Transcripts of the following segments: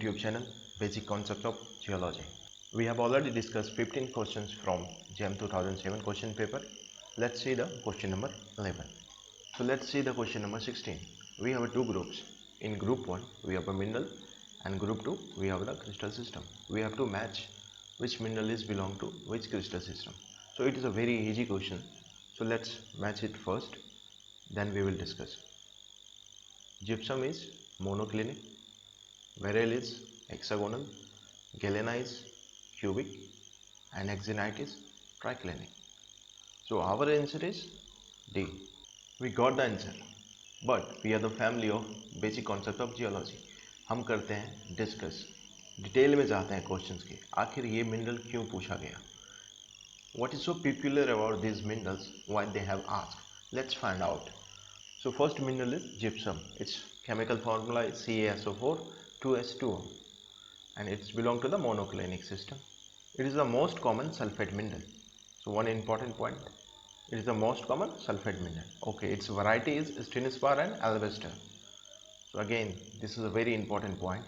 YouTube channel Basic Concept of Geology. We have already discussed 15 questions from GEM 2007 question paper. Let's see the question number 11. So let's see the question number 16. We have two groups. In group 1 we have a mineral and group 2 we have the crystal system. We have to match which mineral is belong to which crystal system. So it is a very easy question. So let's match it first, then we will discuss. Gypsum is monoclinic, beryl is hexagonal, galena is cubic, and axenite is triclinic. So our answer is D. We got the answer, but we are the family of basic concept of geology. हम करते हैं discuss, detail में जाते हैं questions के, आखिर ये mineral क्यों पूछा गया, what is so peculiar about these minerals, why they have asked. Let's find out. So first mineral is gypsum. Its chemical formula is CaSO4 2S2O and it's belong to the monoclinic system. It is the most common sulfate mineral. So one important point, it is the most common sulfate mineral. Okay, its variety is stenespar and alabaster. So again, this is a very important point.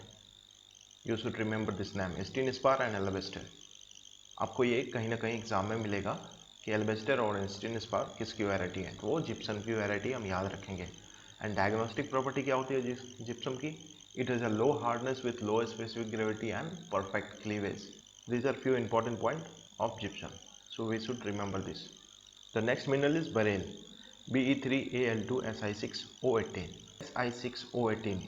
You should remember this name, stenespar and alabaster. आपको ये कहीं ना कहीं exam में मिलेगा कि एल्बेस्टर और stenespar किसकी वैरायटी है, तो वो जिप्सम की वैरायटी हम याद रखेंगे. एंड डायग्नोस्टिक प्रॉपर्टी क्या होती है जिप्सम की? It is a low hardness with low specific gravity and perfect cleavage. These are few important points of gypsum, so we should remember this. The next mineral is beryl, Be3Al2Si6O18. Si6O18,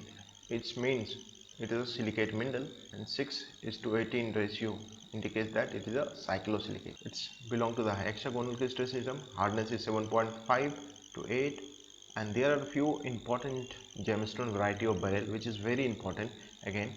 it means it is a silicate mineral and 6:18 ratio indicates that it is a cyclosilicate. It's belong to the hexagonal crystal system. Hardness is 7.5 to 8, and there are few important gemstone variety of beryl which is very important. Again,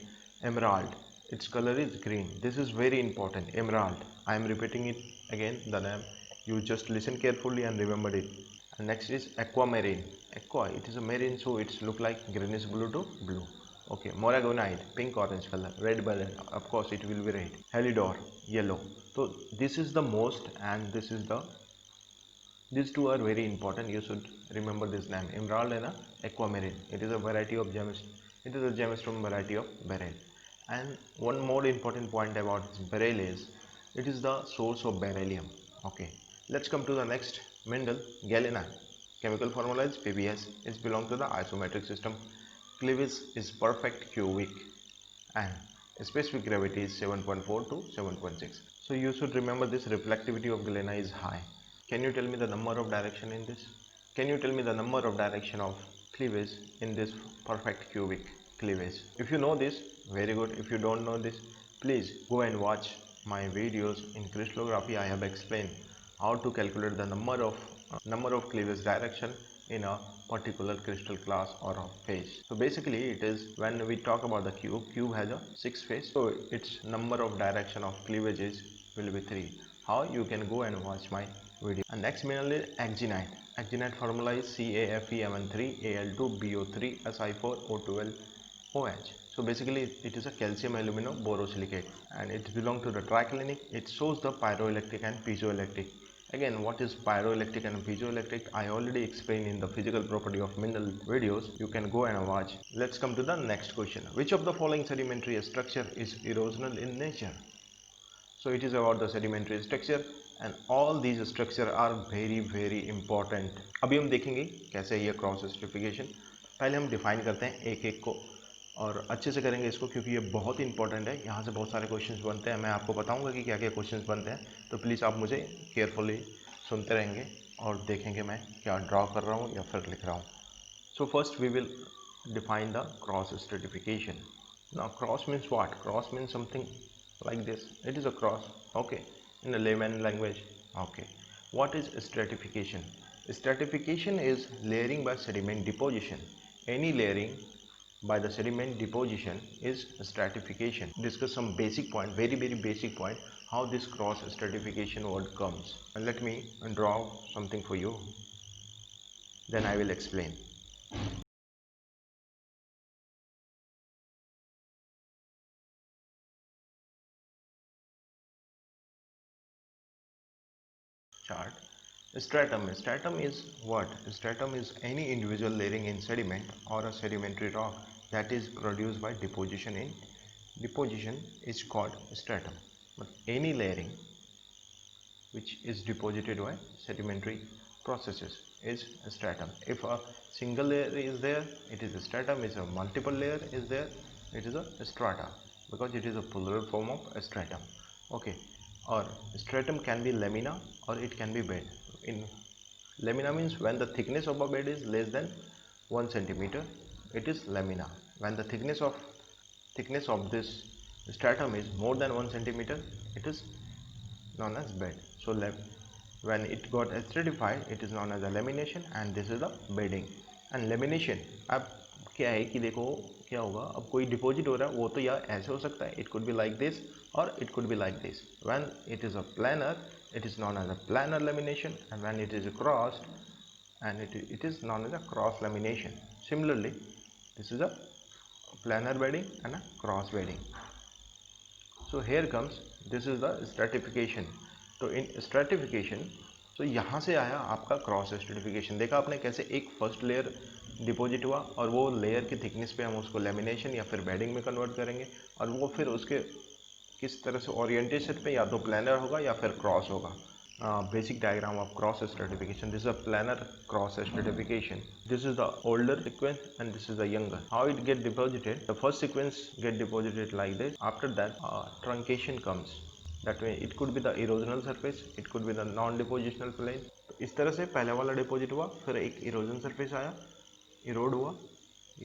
emerald, its color is green. This is very important, emerald. I am repeating it again, the name, you just listen carefully and remember it. And next is aquamarine. Aqua, it is a marine, so it's look like greenish blue to blue. Okay, moragonite, pink orange color. Red beryl, of course it will be red. Halidor, yellow. So this is the most, and this is the, these two are very important. You should remember this name, emerald and aquamarine. It is a variety of it is a gemstone variety of beryl. And one more important point about beryl is it is the source of beryllium. Okay, let's come to the next mineral, galena. Chemical formula is PbS. It belongs to the isometric system. Cleavage is perfect cubic and specific gravity is 7.4 to 7.6. So you should remember this reflectivity of galena is high. Can you tell me the number of direction in this? Can you tell me the number of direction of cleavage in this perfect cubic cleavage? If you know this, very good. If you don't know this, please go and watch my videos in crystallography. I have explained how to calculate the number of cleavage direction in a particular crystal class or a phase. So basically it is, when we talk about the cube has a 6 phase, so its number of direction of cleavages will be 3. How? You can go and watch my video. And next mineral is axenite. Axenite formula is CaFeMn3Al2BO3Si4O12OH. So basically it is a calcium aluminum borosilicate and it belongs to the triclinic. It shows the pyroelectric and piezoelectric. Again, what is pyroelectric and piezoelectric? I already explained in the physical property of mineral videos. You can go and watch. Let's come to the next question. Which of the following sedimentary structure is erosional in nature? So it is about the sedimentary structure and all these structure are very important. अभी हम देखेंगे कैसे ये cross स्ट्रिफिकेशन. पहले हम define करते हैं एक एक को और अच्छे से करेंगे इसको, क्योंकि ये बहुत इंपॉर्टेंट है. यहाँ से बहुत सारे क्वेश्चंस बनते हैं. मैं आपको बताऊंगा कि क्या क्या क्वेश्चंस बनते हैं, तो प्लीज़ आप मुझे केयरफुली सुनते रहेंगे और देखेंगे मैं क्या ड्रॉ कर रहा हूँ या फिर लिख रहा हूँ. So first we will define the cross stratification. Now cross means what? Cross means something like this. It is a cross, okay, in a layman language. Okay, what is stratification? Stratification is layering by sediment deposition. Any layering by the sediment deposition is stratification. Discuss some basic point, very basic point, how this cross stratification word comes. And let me draw something for you, then I will explain. Chart. Stratum is what? Stratum is any individual layering in sediment or a sedimentary rock that is produced by deposition in deposition is called stratum, but any layering which is deposited by sedimentary processes is a stratum. If a single layer is there, it is a stratum. If a multiple layer is there, it is a strata, because it is a plural form of a stratum. Okay, or stratum can be lamina or it can be bed. In lamina means when the thickness of a bed is less than 1 centimeter, it is lamina. When the thickness of this stratum is more than 1 centimeter, it is known as bed. So when it got stratified, it is known as a lamination, and this is the bedding. And lamination, अब क्या है कि देखो क्या होगा, अब कोई deposit हो रहा है वो तो या ऐसे हो सकता है, it could be like this और it could be like this. When it is a planner, it is known as a planar lamination, and when it is crossed, and it is known as a cross lamination. Similarly, this is a planar bedding and a cross bedding. So here comes, this is the stratification. तो इन stratification, तो यहाँ से आया आपका cross stratification. देखा आपने कैसे एक फर्स्ट लेयर डिपॉजिट हुआ और वो लेयर की थिकनेस पे हम उसको लेमिनेशन या फिर बेडिंग में कन्वर्ट करेंगे, और वो फिर उसके किस तरह से ओरिएंटेशन पे या तो प्लानर होगा या फिर क्रॉस होगा. Basic diagram of cross stratification. This is a planar cross stratification. This is the older sequence and this is the younger. How it get deposited? The first sequence get deposited like this. After that, truncation comes. That way it could be the erosional surface, it could be the non-depositional plane. तो इस तरह से पहले वाला deposit हुआ, फिर एक erosion surface आया, इरोड हुआ,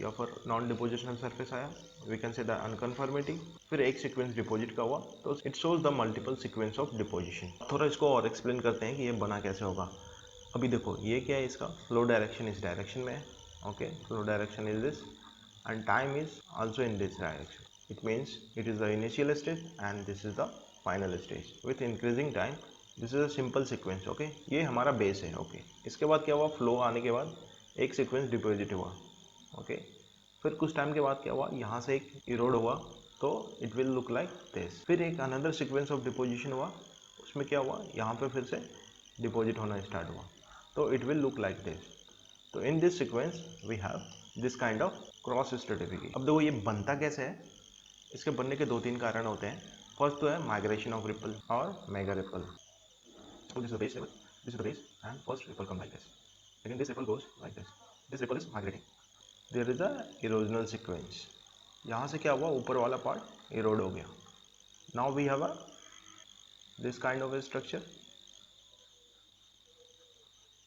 या फिर नॉन डिपोजिशनल सरफेस आया, वी कैन से द अनकन्फर्मिटी, फिर एक सीक्वेंस डिपॉजिट का हुआ. तो it shows the multiple sequence of deposition. थोड़ा इसको और एक्सप्लेन करते हैं कि ये बना कैसे होगा. अभी देखो ये क्या है, इसका फ्लो डायरेक्शन इस डायरेक्शन में है. Okay, flow direction is this and time is also in this direction. It means it is the initial stage and this is the final stage. With increasing time this is a simple sequence. Okay, ये हमारा base है. Okay, इसके बाद क्या हुआ, flow आने के बाद एक सीक्वेंस डिपॉजिट हुआ. ओके, फिर कुछ टाइम के बाद क्या हुआ, यहाँ से एक इरोड हुआ, तो it will look like this. फिर एक अनदर सीक्वेंस ऑफ डिपोजिशन हुआ, उसमें क्या हुआ, यहाँ पे फिर से डिपॉजिट होना स्टार्ट हुआ, तो it will look like this. तो in this sequence we have this kind of cross stratification. अब देखो ये बनता कैसे है, इसके बनने के 2-3 कारण होते हैं. फर्स्ट तो है माइग्रेशन ऑफ रिपल और mega ripple. This is the base, this is the base and first ripple come like this. Again this ripple goes like this. This ripple is migrating. There is a erosional sequence. यहाँ से क्या हुआ, ऊपर वाला part Erode हो गया. Now we have a this kind of a structure.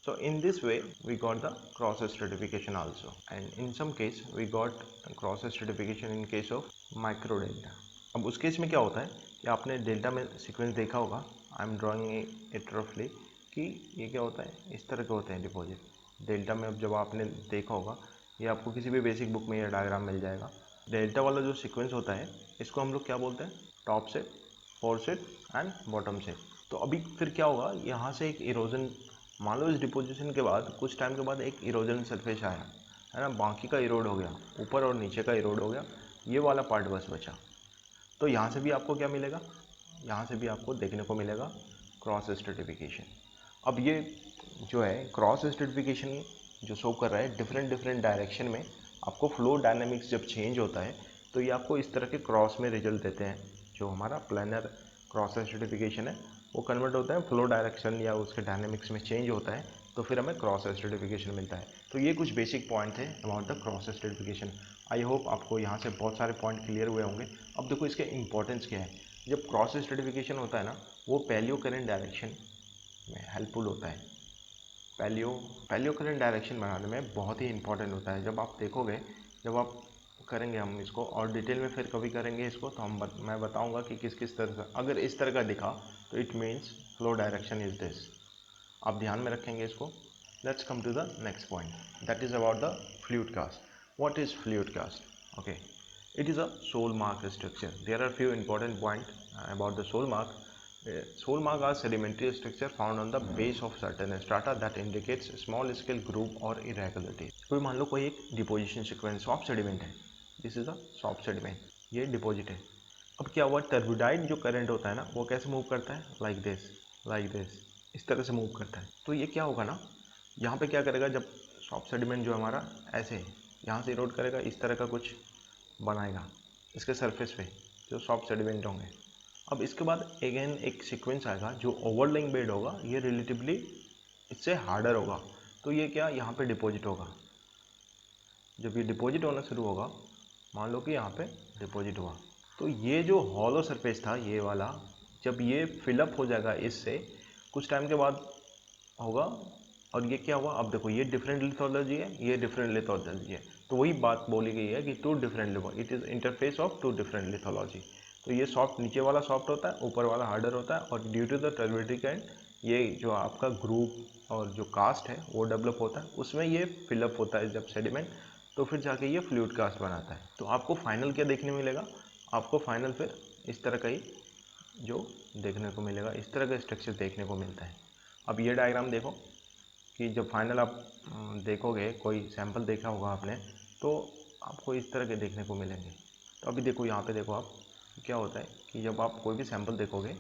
So in this way we got the cross stratification also, and in some case we got cross stratification in case of micro delta. अब उस case में क्या होता है कि आपने delta में sequence देखा होगा, आई एम ड्राइंग इट रफली, कि ये क्या होता है, इस तरह के होते हैं डिपॉजिट डेल्टा में. अब जब आपने देखा होगा, ये आपको किसी भी बेसिक बुक में ये डायग्राम मिल जाएगा. डेल्टा वाला जो सीक्वेंस होता है इसको हम लोग क्या बोलते हैं, टॉप से, फोर से एंड बॉटम से. तो अभी फिर क्या होगा, यहाँ से एक इरोजन, मान लो इस डिपोजिशन के बाद कुछ टाइम के बाद एक इरोजन सरफेस आया है ना, बाकी का इरोड हो गया, ऊपर और नीचे का इरोड हो गया, ये वाला पार्ट बस बचा. तो यहाँ से भी आपको क्या मिलेगा, यहाँ से भी आपको देखने को मिलेगा क्रॉस स्ट्रेटिफिकेशन. अब ये जो है क्रॉस स्ट्रेटिफिकेशन जो शो कर रहा है डिफरेंट डायरेक्शन में, आपको फ्लो डायनामिक्स जब चेंज होता है तो ये आपको इस तरह के क्रॉस में रिजल्ट देते हैं. जो हमारा प्लानर क्रॉस स्ट्रेटिफिकेशन है वो कन्वर्ट होता है फ्लो डायरेक्शन या उसके डायनामिक्स में चेंज होता है, तो फिर हमें क्रॉस स्ट्रेटिफिकेशन मिलता है. तो ये कुछ बेसिक पॉइंट थे about the cross stratification. I hope आपको यहाँ से बहुत सारे पॉइंट क्लियर हुए होंगे. अब देखो इसके इंपॉर्टेंस क्या है. जब क्रॉस स्ट्रेटिफिकेशन होता है ना, वो पैलियो करंट डायरेक्शन में हेल्पफुल होता है. पैलियो करंट डायरेक्शन बनाने में बहुत ही इंपॉर्टेंट होता है. जब आप देखोगे, जब आप करेंगे, हम इसको और डिटेल में फिर कभी करेंगे इसको, तो मैं बताऊंगा कि किस किस तरह से. अगर इस तरह का दिखा तो it means flow direction is this. आप ध्यान में रखेंगे इसको. Let's come to the next point, that is about the fluid cast. What is fluid cast? Okay, it is a soul mark structure. There are few important points about the soul mark. Soul mark are sedimentary structure found on the base of certain strata that indicates small scale group or irregularity. कोई मान लो कोई एक deposition sequence soft sediment है, this is a soft sediment, ये deposit है. अब क्या हुआ, टर्बुडाइट जो करंट होता है ना, वो कैसे मूव करता है, लाइक दिस, इस तरह से मूव करता है. तो ये क्या होगा ना, यहाँ पे क्या करेगा, जब सॉफ्ट सेडिमेंट जो हमारा ऐसे यहाँ से इरोड करेगा, इस तरह का कुछ बनाएगा इसके सरफेस पे. जो सॉफ्ट सेडिमेंट होंगे। अब इसके बाद अगेन एक सीक्वेंस आएगा जो ओवरलेइंग बेड होगा, ये रिलेटिवली इससे हार्डर होगा, तो ये क्या यहाँ पे डिपॉजिट होगा। जब ये डिपॉजिट होना शुरू होगा, मान लो कि यहाँ पे डिपॉजिट हुआ, तो ये जो हॉलो सरफेस था ये वाला, जब ये फिलअप हो जाएगा इससे कुछ टाइम के बाद होगा, और ये क्या हुआ, अब देखो ये डिफरेंट लिथोलॉजी है, ये डिफरेंट लिथोलॉजी है, तो वही बात बोली गई है कि two different, it is interface of two different lithology. तो ये सॉफ्ट, नीचे वाला सॉफ्ट होता है, ऊपर वाला हार्डर होता है, और due to the turbidity and ये जो आपका ग्रुप और जो कास्ट है वो डेवलप होता है, उसमें ये फिलअप होता है जब सेडिमेंट, तो फिर जाके ये फ्लूइड कास्ट बनाता है। तो आपको फाइनल क्या देखने मिलेगा, आपको फाइनल फिर इस तरह का ही जो देखने को मिलेगा, इस तरह का स्ट्रक्चर देखने को मिलता है। अब ये डायग्राम देखो कि जब फाइनल आप देखोगे, कोई सैंपल देखा होगा आपने, तो आपको इस तरह के देखने को मिलेंगे। तो अभी देखो यहाँ पे देखो आप, क्या होता है कि जब आप कोई भी सैंपल देखोगे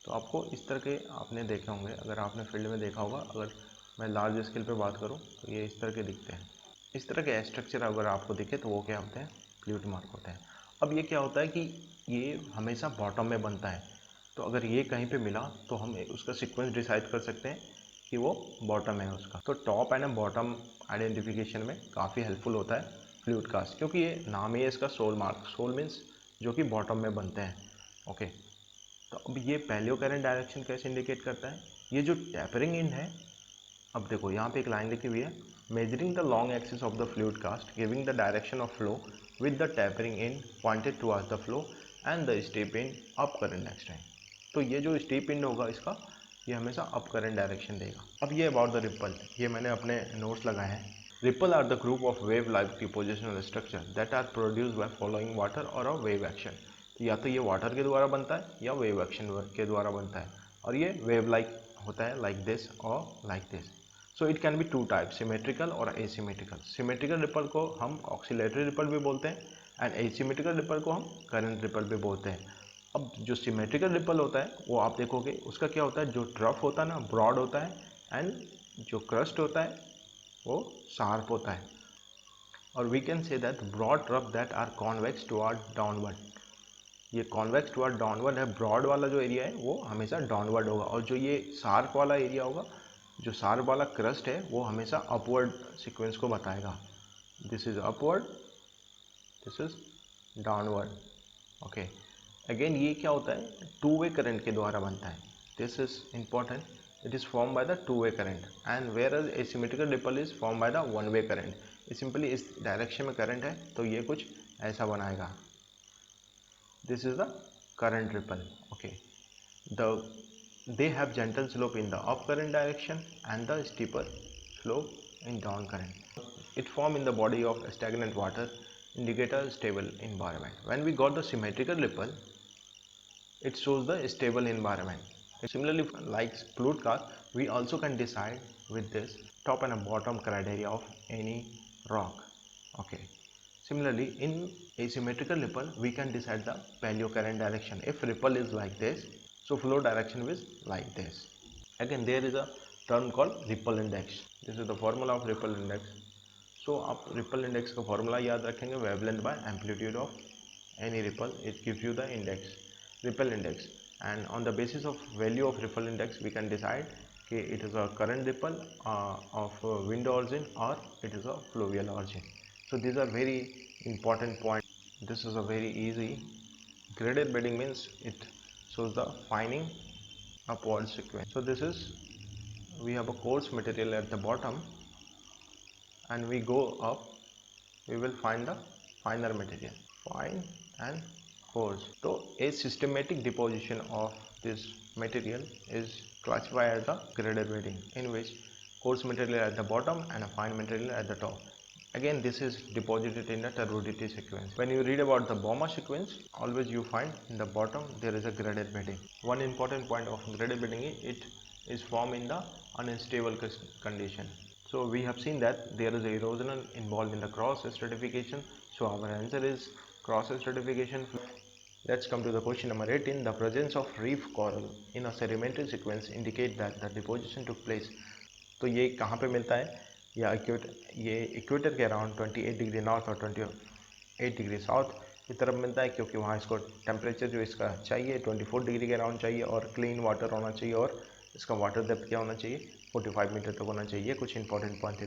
तो आपको इस तरह के आपने देखे होंगे, अगर आपने फील्ड में देखा होगा, अगर मैं लार्ज स्केल पे बात करूँ तो ये इस तरह के दिखते हैं। इस तरह के स्ट्रक्चर अगर आपको दिखे तो वो क्या होते हैं, फ्लूइड मार्क होते हैं। अब ये क्या होता है कि ये हमेशा बॉटम में बनता है, तो अगर ये कहीं पे मिला तो हम उसका सीक्वेंस डिसाइड कर सकते हैं कि वो बॉटम है उसका। तो टॉप एंड बॉटम आइडेंटिफिकेशन में काफ़ी हेल्पफुल होता है फ्लूइड कास्ट, क्योंकि ये नाम ही है इसका, सोल मार्क, सोल मीन्स जो कि बॉटम में बनते हैं। ओके, तो अब ये पैलियो करंट डायरेक्शन कैसे इंडिकेट करता है, ये जो टैपरिंग इन है, अब देखो यहाँ पे एक लाइन लिखी हुई है, measuring the long axis of the fluid cast giving the direction of flow with the tapering in pointed towards the flow and the step in up current next time. तो ये जो स्टेप इन होगा इसका, ये हमेशा up current direction देगा। अब ये अबाउट द रिपल, ये मैंने अपने नोट्स लगाए हैं। Ripple are the group of wave like depositional structure that are produced by following water और अ वेव एक्शन। तो या तो ये वाटर के द्वारा बनता है या वेव एक्शन के द्वारा बनता है, और ये वेव लाइक होता है, लाइक दिस और like this. So it can be two type, symmetrical और एसिमेट्रिकल। सिमेट्रिकल रिपल को हम ऑक्सीलेटरी रिपल भी बोलते हैं, एंड एसिमेट्रिकल रिपल को हम करंट रिपल भी बोलते हैं। अब जो सिमेट्रिकल रिपल होता है वो आप देखोगे उसका क्या होता है, जो ट्रफ होता है ना ब्रॉड होता है, एंड जो क्रस्ट होता है वो शार्प होता है, और we can say that broad trough that are convex toward downward. ये कॉन्वेक्स टुवर्ड डाउनवर्ड है, ब्रॉड वाला जो एरिया है वो हमेशा डाउनवर्ड होगा, और जो ये शार्प वाला एरिया होगा, जो शार्प वाला क्रस्ट है वो हमेशा अपवर्ड सीक्वेंस को बताएगा। This is upward, this is downward. Okay, again ये क्या होता है, टू वे करंट के द्वारा बनता है। This is important, it is form by the two way current, and where as asymmetrical ripple is form by the one way current. Simply इस डायरेक्शन में करंट है तो ये कुछ ऐसा बनाएगा, this is the current ripple. Okay, the they have gentle slope in the up current direction and the steeper slope in down current. It form in the body of stagnant water, indicate a stable environment. When we got the symmetrical ripple, it shows the stable environment. Similarly, like fluid cast, we also can decide with this top and bottom criteria of any rock. Okay, similarly in asymmetrical ripple we can decide the paleo current direction. If ripple is like this, so flow direction is like this. Again there is a term called ripple index. This is the formula of ripple index. So आप ripple index का formula याद रखेंगे, wavelength by amplitude of any ripple, it gives you the index, ripple index, and on the basis of value of ripple index we can decide कि it is a current ripple of wind origin or it is a fluvial origin. So these are very important points. This is a very easy. Graded bedding means it shows the fining upward sequence. So this is, we have a coarse material at the bottom and we go up, we will find the finer material, fine and coarse. So a systematic deposition of this material is classified as the graded bedding, in which coarse material at the bottom and a fine material at the top. Again this is deposited in the turbidity sequence. When you read about the Bauma sequence, always you find in the bottom there is a graded bedding. One important point of graded bedding is it is formed in the unstable condition. So we have seen that there is erosion involved in the cross stratification. So our answer is cross stratification. Let's come to the question number 18. The presence of reef coral in a sedimentary sequence indicate that the deposition took place. तो ये कहाँ पे मिलता है, ये equator के around 28 degree north और 28 degree south की तरफ मिलता है, क्योंकि वहाँ इसको टेम्परेचर जो इसका चाहिए 24 डिग्री के अराउंड चाहिए और क्लीन वाटर होना चाहिए और इसका वाटर डेप्थ क्या होना चाहिए 45 मीटर तक होना चाहिए। कुछ इंपॉर्टेंट पॉइंट है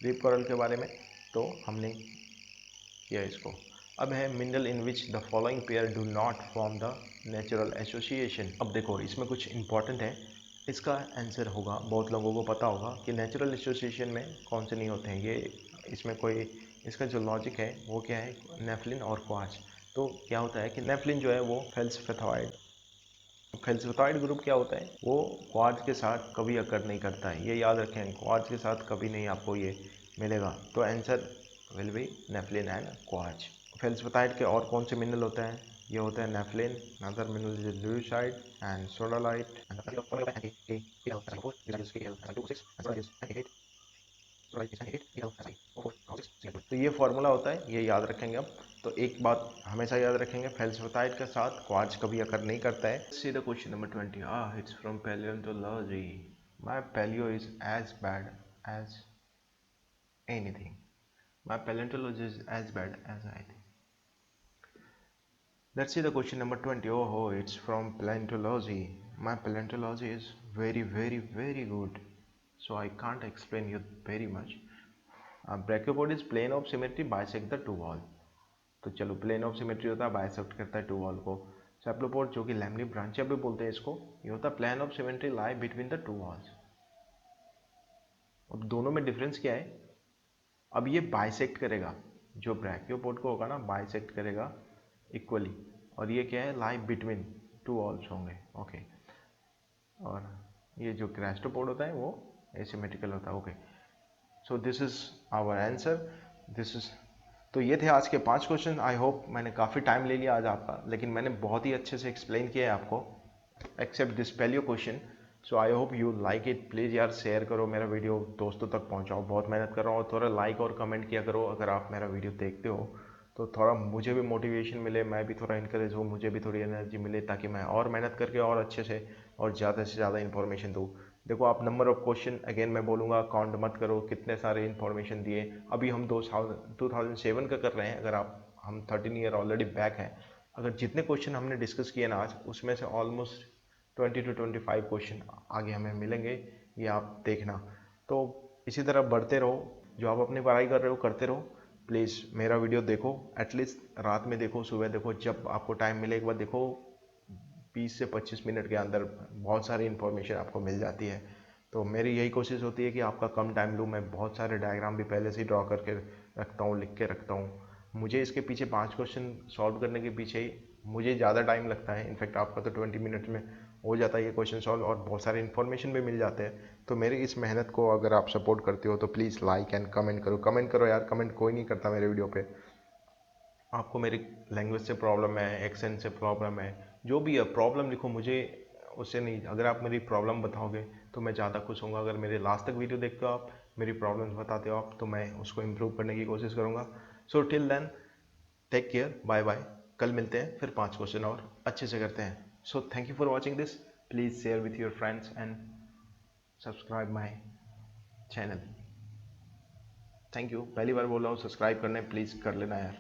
रीफ कोरल के बारे में, तो हमने किया इसको। अब है mineral in which the following pair do not form the natural association. अब देखो इसमें कुछ इंपॉर्टेंट है, इसका आंसर होगा, बहुत लोगों को पता होगा कि नेचुरल एसोसिएशन में कौन से नहीं होते हैं ये। इसमें कोई इसका जो लॉजिक है वो क्या है, नेफ्लिन और क्वार्ट्ज। तो क्या होता है कि नेफ्लिन जो है वो फेल्सिफाइड ग्रुप क्या होता है, वो क्वार्ट्ज के साथ कभी अकर नहीं करता है, ये याद रखें, क्वार्ट्ज के साथ कभी नहीं आपको ये मिलेगा। तो answer will be nepheline and quartz. फेल्सिफाइड के और कौन से मिनरल होते हैं, ये होते हैं nepheline, other mineral is leucite and sodalite. तो ये फॉर्मूला होता है, ये याद रखेंगे अब। तो एक बात हमेशा याद रखेंगे, फेल्सिफाइड के साथ क्वार्ट्ज कभी अकर नहीं करता है। See the question number 20। It's from palaeontology. My palaeo is as bad as anything. My palaeontology is as bad as I think. Let's see the question number 20. Oh, it's from paleontology. My paleontology is very, very, very good. So I can't explain you very much. Brachiopods is plane of symmetry bisect the two wall. तो चलो plane of symmetry होता है bisect करता है to wall को। सेप्लोपोड जो कि लैमनी ब्रांचिया भी बोलते हैं इसको, ये होता है plane of symmetry lie between the two walls. अब दोनों में डिफरेंस क्या है, अब ये बाइसेक्ट करेगा, जो ब्रैकियोपोड को होगा ना बाइसेक्ट करेगा इक्वली, और ये क्या है लाई बिटवीन टू वॉल्स होंगे। ओके, और ये जो गैस्ट्रोपोड होता है वो एसिमेट्रिकल होता है। Okay, so this is our answer, this is. तो ये थे आज के 5 क्वेश्चन। आई होप मैंने काफ़ी टाइम ले लिया आज आपका, लेकिन मैंने बहुत ही अच्छे से एक्सप्लेन किया है आपको, except this palaeo question. So I hope you like it. Please यार शेयर करो मेरा वीडियो, दोस्तों तक पहुंचाओ, बहुत मेहनत कर रहा हूँ। थोड़ा लाइक और कमेंट किया करो अगर आप मेरा वीडियो देखते हो, तो थोड़ा मुझे भी मोटिवेशन मिले, मैं भी थोड़ा इनकरेज हूँ, मुझे भी थोड़ी एनर्जी मिले, ताकि मैं और मेहनत करके और अच्छे से और ज़्यादा से ज़्यादा इन्फॉर्मेशन दूँ। देखो आप नंबर ऑफ क्वेश्चन, अगेन मैं बोलूँगा काउंट मत करो कितने सारे इन्फॉर्मेशन दिए। अभी हम 2007 का कर रहे हैं, अगर हम 13 ईयर ऑलरेडी बैक हैं। अगर जितने क्वेश्चन हमने डिस्कस किए ना आज, उसमें से ऑलमोस्ट 20 to 25 क्वेश्चन आगे हमें मिलेंगे, ये आप देखना। तो इसी तरह बढ़ते रहो, जो आप अपनी पढ़ाई कर रहे हो करते रहो। प्लीज़ मेरा वीडियो देखो, एटलीस्ट रात में देखो, सुबह देखो, जब आपको टाइम मिले एक बार देखो। 20 से 25 मिनट के अंदर बहुत सारी इन्फॉर्मेशन आपको मिल जाती है। तो मेरी यही कोशिश होती है कि आपका कम टाइम लूँ। मैं बहुत सारे डायग्राम भी पहले से ही ड्रॉ करके रखता हूँ, लिख के रखता हूँ। मुझे इसके पीछे 5 क्वेश्चन सॉल्व करने के पीछे ही मुझे ज़्यादा टाइम लगता है। इनफैक्ट आपका तो 20 मिनट में हो जाता है ये क्वेश्चन सॉल्व, और बहुत सारे इन्फॉर्मेशन भी मिल जाते हैं। तो मेरी इस मेहनत को अगर आप सपोर्ट करते हो तो प्लीज़ लाइक एंड कमेंट करो। कमेंट करो यार, कमेंट कोई नहीं करता मेरे वीडियो पे। आपको मेरी लैंग्वेज से प्रॉब्लम है, एक्सेंट से प्रॉब्लम है, जो भी है प्रॉब्लम लिखो, मुझे उससे नहीं। अगर आप मेरी प्रॉब्लम बताओगे तो मैं ज़्यादा खुश होऊंगा। अगर मेरे लास्ट तक वीडियो देखते हो आप, मेरी प्रॉब्लम्स बताते हो आप, तो मैं उसको इम्प्रूव करने की कोशिश करूँगा। So till then take care, bye bye. कल मिलते हैं, फिर 5 क्वेश्चन और अच्छे से करते हैं। So thank you for watching this. Please share with your friends and subscribe my channel. Thank you. पहली बार बोल रहा हूँ, सब्सक्राइब करने प्लीज़ कर लेना यार।